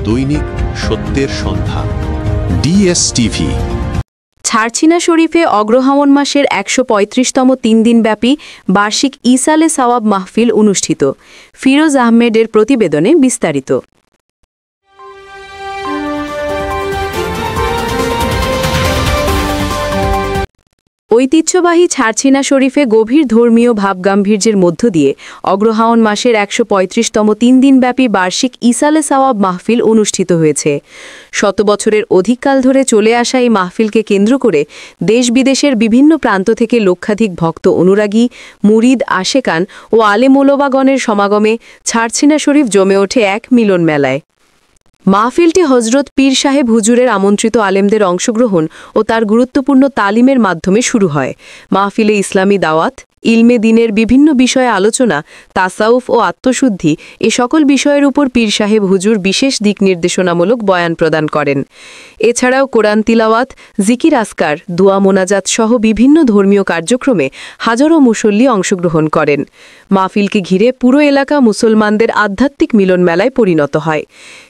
দৈনিক সত্যের সন্ধান। DSTV। ছারছিনা শরীফে অগ্রহায়ণ মাসের ১৩৫তম ৩ দিনব্যাপী বার্ষিক ইসালে সওয়াব মাহফিল অনুষ্ঠিত। ফিরোজ আহমেদের প্রতিবেদনে বিস্তারিত। ঐতিহ্যবাহী ছারছিনা শরীফে গভীর ধর্মীয় ভাবগাম্ভীর্যের মধ্য দিয়ে অগ্রহায়ণ মাসের ১৩৫তম ৩ দিনব্যাপী বার্ষিক ইসালে সওয়াব মাহফিল অনুষ্ঠিত হয়েছে। শত বছরের অধিককাল ধরে চলে আসা এই মাহফিলকে কেন্দ্র করে দেশ বিদেশের বিভিন্ন প্রান্ত থেকে লক্ষাধিক ভক্ত অনুরাগী, মুরিদ, আশেকান ও আলেমোলামাগণের সমাগমে ছারছিনা শরীফ জমে ওঠে এক মিলন মেলায়। মাহফিলটি হজরত পীর সাহেব হুজুরের আমন্ত্রিত আলেমদের অংশগ্রহণ ও তার গুরুত্বপূর্ণ তালিমের মাধ্যমে শুরু হয়। মাহফিলে ইসলামী দাওয়াত, ইলমে দিনের বিভিন্ন বিষয়ে আলোচনা, তাসাউফ ও আত্মশুদ্ধি এ সকল বিষয়ের উপর পীর সাহেব হুজুর বিশেষ দিক নির্দেশনামূলক বয়ান প্রদান করেন। এছাড়াও কোরআন তিলাওয়াত, জিকির আসকার, দোয়া মোনাজাত সহ বিভিন্ন ধর্মীয় কার্যক্রমে হাজারো মুসল্লি অংশগ্রহণ করেন। মাহফিলকে ঘিরে পুরো এলাকা মুসলমানদের আধ্যাত্মিক মিলন মেলায় পরিণত হয়।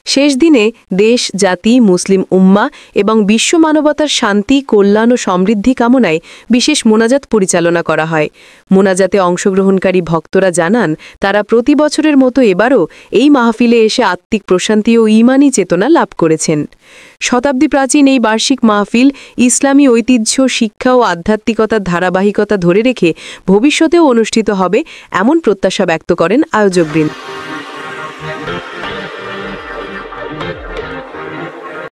শেষ দিনে দেশ, জাতি, মুসলিম উম্মাহ এবং বিশ্ব মানবতার শান্তি, কল্যাণ ও সমৃদ্ধি কামনায় বিশেষ মোনাজাত পরিচালনা করা হয়। মোনাজাতে অংশগ্রহণকারী ভক্তরা জানান, তারা প্রতি বছরের মতো এবারও এই মাহফিলে এসে আত্মিক প্রশান্তি ও ঈমানি চেতনা লাভ করেছেন। শতাব্দী প্রাচীন এই বার্ষিক মাহফিল ইসলামী ঐতিহ্য, শিক্ষা ও আধ্যাত্মিকতার ধারাবাহিকতা ধরে রেখে ভবিষ্যতেও অনুষ্ঠিত হবে এমন প্রত্যাশা ব্যক্ত করেন আয়োজকবৃন্দ।